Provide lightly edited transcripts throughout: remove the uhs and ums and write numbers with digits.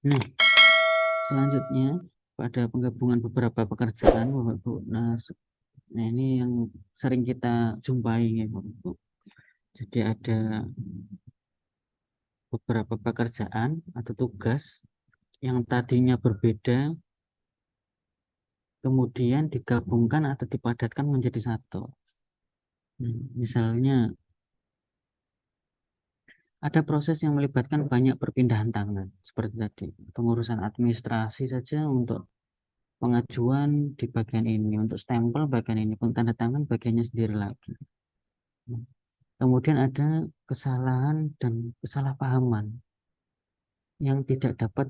Nah, selanjutnya pada penggabungan beberapa pekerjaan, Bapak Ibu. Nah, ini yang sering kita jumpai ya, Bapak Ibu. Jadi ada beberapa pekerjaan atau tugas yang tadinya berbeda, kemudian digabungkan atau dipadatkan menjadi satu. Misalnya ada proses yang melibatkan banyak perpindahan tangan, seperti tadi pengurusan administrasi saja untuk pengajuan di bagian ini, untuk stempel bagian ini, pun tanda tangan bagiannya sendiri lagi. Kemudian ada kesalahan dan kesalahpahaman yang tidak dapat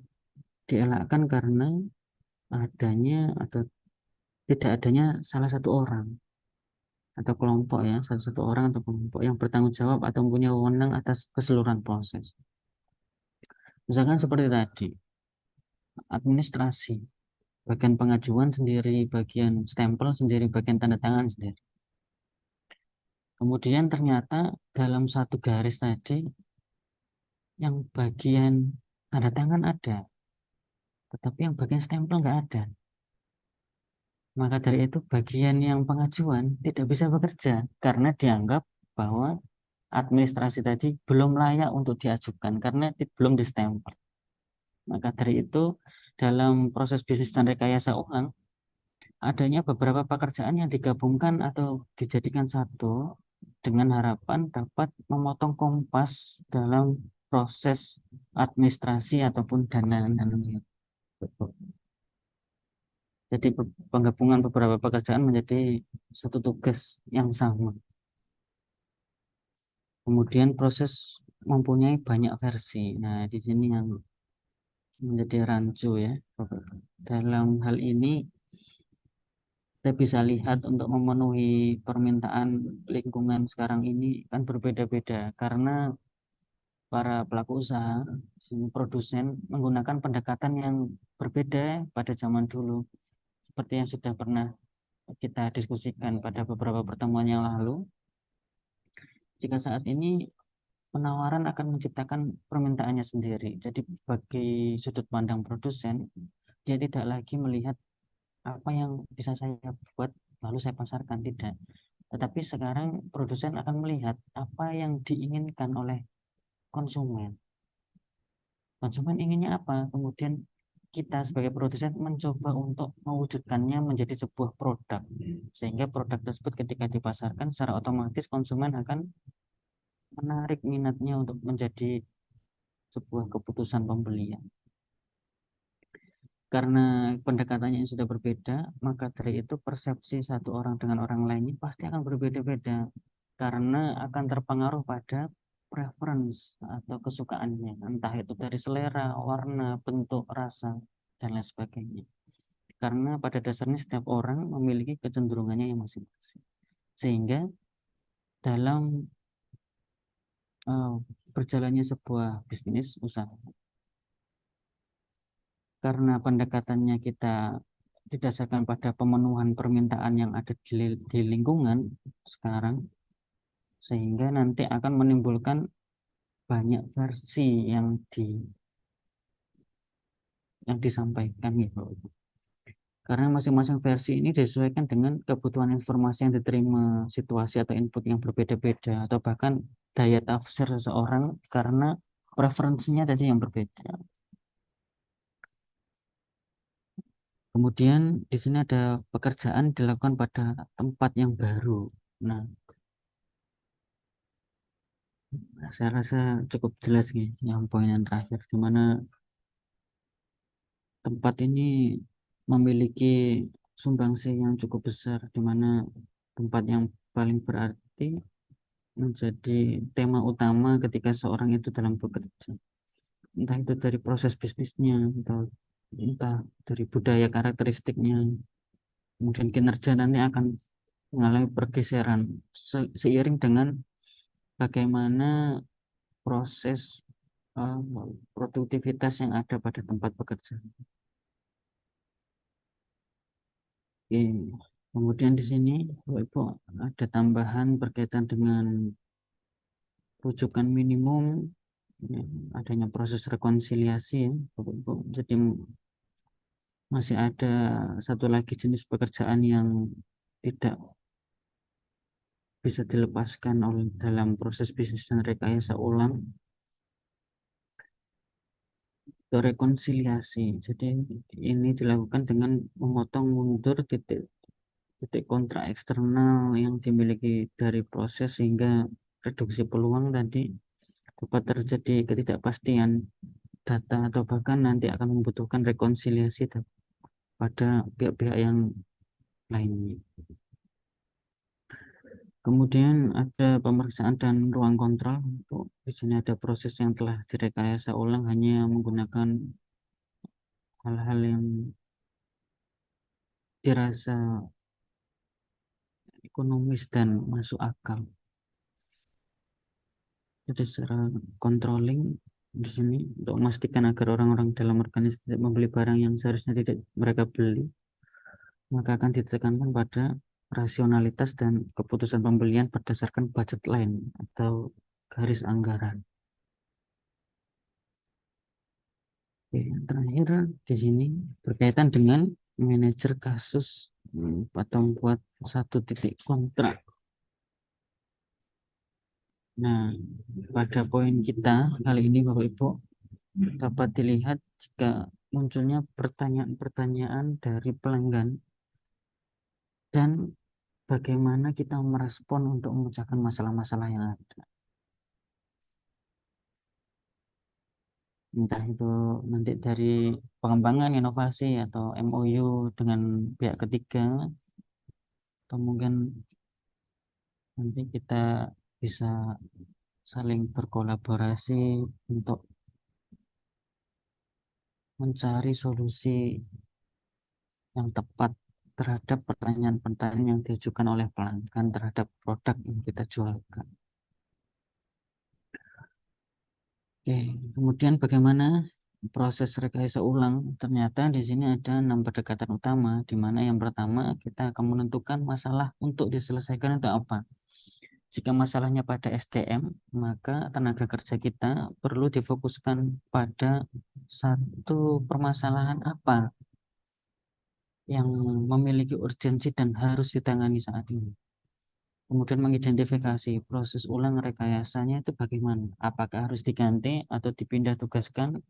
dielakkan karena adanya atau tidak adanya salah satu orang atau kelompok, ya, salah satu orang atau kelompok yang bertanggung jawab atau punya wewenang atas keseluruhan proses. Misalkan seperti tadi, administrasi, bagian pengajuan sendiri, bagian stempel sendiri, bagian tanda tangan sendiri. Kemudian ternyata dalam satu garis tadi, yang bagian tanda tangan ada, tetapi yang bagian stempel nggak ada. Maka dari itu bagian yang pengajuan tidak bisa bekerja karena dianggap bahwa administrasi tadi belum layak untuk diajukan karena belum distempel. Maka dari itu dalam proses bisnis dan rekayasa uang adanya beberapa pekerjaan yang digabungkan atau dijadikan satu dengan harapan dapat memotong kompas dalam proses administrasi ataupun dana. Jadi penggabungan beberapa pekerjaan menjadi satu tugas yang sama. Kemudian proses mempunyai banyak versi. Nah, di sini yang menjadi rancu, ya. Dalam hal ini kita bisa lihat untuk memenuhi permintaan lingkungan sekarang ini kan berbeda-beda karena para pelaku usaha, produsen menggunakan pendekatan yang berbeda pada zaman dulu. Seperti yang sudah pernah kita diskusikan pada beberapa pertemuan yang lalu, jika saat ini penawaran akan menciptakan permintaannya sendiri. Jadi bagi sudut pandang produsen, dia tidak lagi melihat apa yang bisa saya buat lalu saya pasarkan, tidak. Tetapi sekarang produsen akan melihat apa yang diinginkan oleh konsumen. Konsumen inginnya apa? Kemudian kita sebagai produsen mencoba untuk mewujudkannya menjadi sebuah produk. Sehingga produk tersebut ketika dipasarkan secara otomatis konsumen akan menarik minatnya untuk menjadi sebuah keputusan pembelian. Karena pendekatannya yang sudah berbeda, maka dari itu persepsi satu orang dengan orang lainnya pasti akan berbeda-beda. Karena akan terpengaruh pada preference atau kesukaannya, entah itu dari selera, warna, bentuk, rasa, dan lain sebagainya. Karena pada dasarnya setiap orang memiliki kecenderungannya yang masing-masing. Sehingga dalam uh, berjalannya sebuah bisnis usaha, karena pendekatannya kita didasarkan pada pemenuhan permintaan yang ada di lingkungan sekarang, sehingga nanti akan menimbulkan banyak versi yang disampaikan gitu. Karena masing-masing versi ini disesuaikan dengan kebutuhan informasi yang diterima, situasi atau input yang berbeda-beda, atau bahkan daya tafsir seseorang karena preferensinya tadi yang berbeda. Kemudian di sini ada pekerjaan dilakukan pada tempat yang baru. Nah, saya rasa cukup jelas nih yang poin yang terakhir, di mana tempat ini memiliki sumbangsi yang cukup besar, di mana tempat yang paling berarti menjadi tema utama ketika seorang itu dalam bekerja. Entah itu dari proses bisnisnya, entah dari budaya karakteristiknya, kemudian kinerja nanti akan mengalami pergeseran seiring dengan bagaimana proses uh, produktivitas yang ada pada tempat pekerjaan. Oke. Kemudian di sini, Bapak Ibu, ada tambahan berkaitan dengan rujukan minimum ya, adanya proses rekonsiliasi ya, Bapak Ibu. Jadi masih ada satu lagi jenis pekerjaan yang tidak bisa dilepaskan oleh dalam proses bisnis dan rekayasa ulang, itu rekonsiliasi. Jadi ini dilakukan dengan memotong mundur titik titik kontrak eksternal yang dimiliki dari proses sehingga reduksi peluang tadi dapat terjadi ketidakpastian data atau bahkan nanti akan membutuhkan rekonsiliasi pada pihak-pihak yang lainnya. Kemudian ada pemeriksaan dan ruang kontrol. Untuk di sini ada proses yang telah direkayasa ulang hanya menggunakan hal-hal yang dirasa ekonomis dan masuk akal. Jadi secara controlling di sini untuk memastikan agar orang-orang dalam organisasi tidak membeli barang yang seharusnya tidak mereka beli, maka akan ditekankan pada rasionalitas dan keputusan pembelian berdasarkan budget line atau garis anggaran. Oke, yang terakhir di sini berkaitan dengan manajer kasus atau membuat satu titik kontrak. Nah, pada poin kita kali ini Bapak Ibu dapat dilihat jika munculnya pertanyaan-pertanyaan dari pelanggan dan bagaimana kita merespon untuk memecahkan masalah-masalah yang ada. Entah itu nanti dari pengembangan inovasi atau MOU dengan pihak ketiga, atau mungkin nanti kita bisa saling berkolaborasi untuk mencari solusi yang tepat terhadap pertanyaan-pertanyaan yang diajukan oleh pelanggan terhadap produk yang kita jualkan. Oke, kemudian bagaimana proses rekayasa ulang? Ternyata di sini ada 6 pendekatan utama, di mana yang pertama kita akan menentukan masalah untuk diselesaikan itu apa. Jika masalahnya pada SDM, maka tenaga kerja kita perlu difokuskan pada satu permasalahan apa yang memiliki urgensi dan harus ditangani saat ini. Kemudian mengidentifikasi proses ulang rekayasanya itu bagaimana. Apakah harus diganti atau dipindah tugaskan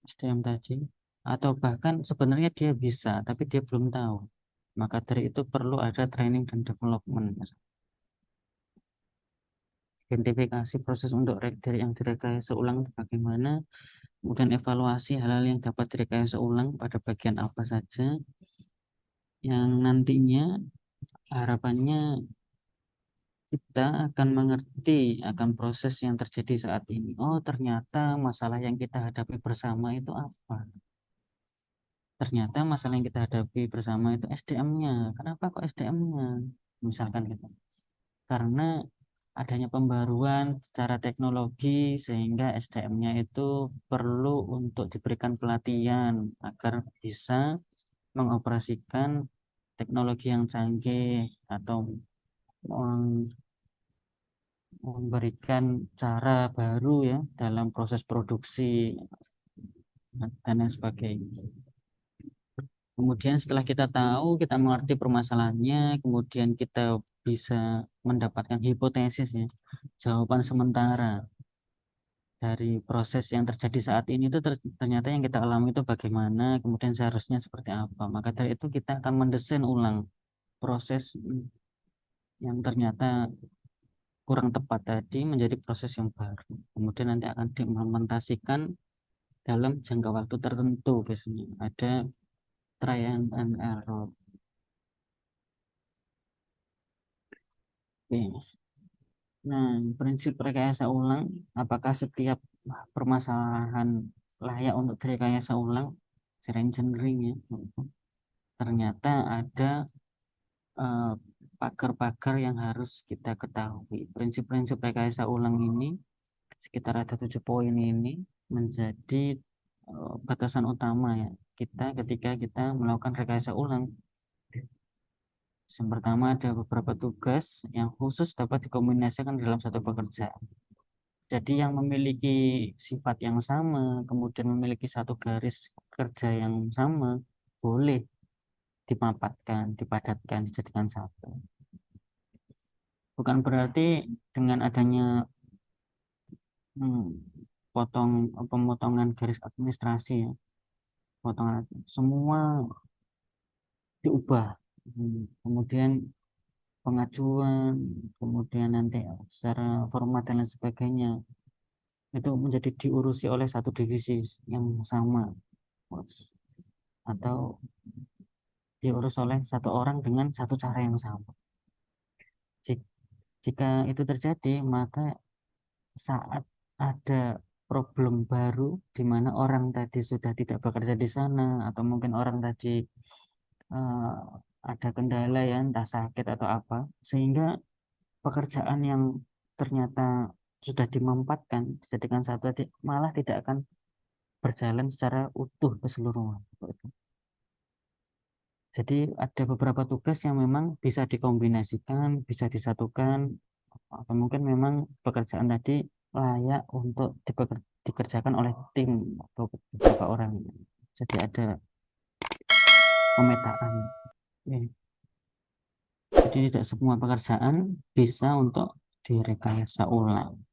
SDM tadi, atau bahkan sebenarnya dia bisa tapi dia belum tahu, maka dari itu perlu ada training dan development. Identifikasi proses untuk dari yang direkayasa ulang itu bagaimana, kemudian evaluasi hal-hal yang dapat direkayasa ulang pada bagian apa saja yang nantinya harapannya kita akan mengerti akan proses yang terjadi saat ini. Oh, ternyata masalah yang kita hadapi bersama itu apa? Ternyata masalah yang kita hadapi bersama itu SDM-nya. Kenapa kok SDM-nya? Misalkan gitu. Karena adanya pembaruan secara teknologi sehingga SDM-nya itu perlu untuk diberikan pelatihan agar bisa mengoperasikan teknologi yang canggih atau memberikan cara baru ya dalam proses produksi dan lain sebagainya. Kemudian setelah kita tahu, kita mengerti permasalahannya, kemudian kita bisa mendapatkan hipotesis ya, jawaban sementara dari proses yang terjadi saat ini itu ternyata yang kita alami itu bagaimana, kemudian seharusnya seperti apa. Maka dari itu kita akan mendesain ulang proses yang ternyata kurang tepat tadi menjadi proses yang baru. Kemudian nanti akan diimplementasikan dalam jangka waktu tertentu biasanya. Ada trial and error. Oke. Nah, prinsip rekayasa ulang, apakah setiap permasalahan layak untuk direkayasa ulang? Secara engineering ya. Ternyata ada eh, pagar-pagar yang harus kita ketahui. Prinsip-prinsip rekayasa ulang ini, sekitar ada 7 poin ini, menjadi batasan utama ya kita ketika kita melakukan rekayasa ulang. Yang pertama ada beberapa tugas yang khusus dapat dikombinasikan dalam satu pekerjaan. Jadi yang memiliki sifat yang sama, kemudian memiliki satu garis kerja yang sama, boleh dimapatkan, dipadatkan, dijadikan satu. Bukan berarti dengan adanya hmm, pemotongan garis administrasi ya, potongan semua diubah. Kemudian pengajuan, kemudian nanti secara format dan lain sebagainya itu menjadi diurusi oleh satu divisi yang sama, atau diurus oleh satu orang dengan satu cara yang sama. Jika itu terjadi, maka saat ada problem baru di mana orang tadi sudah tidak bekerja di sana, atau mungkin orang tadi eh, ada kendala ya, entah sakit atau apa, sehingga pekerjaan yang ternyata sudah dimampatkan dijadikan satu malah tidak akan berjalan secara utuh keseluruhan. Jadi ada beberapa tugas yang memang bisa dikombinasikan, bisa disatukan, atau mungkin memang pekerjaan tadi layak untuk dikerjakan oleh tim atau beberapa orang. Jadi ada pemetaan. Ya. Jadi tidak semua pekerjaan bisa untuk direkayasa ulang.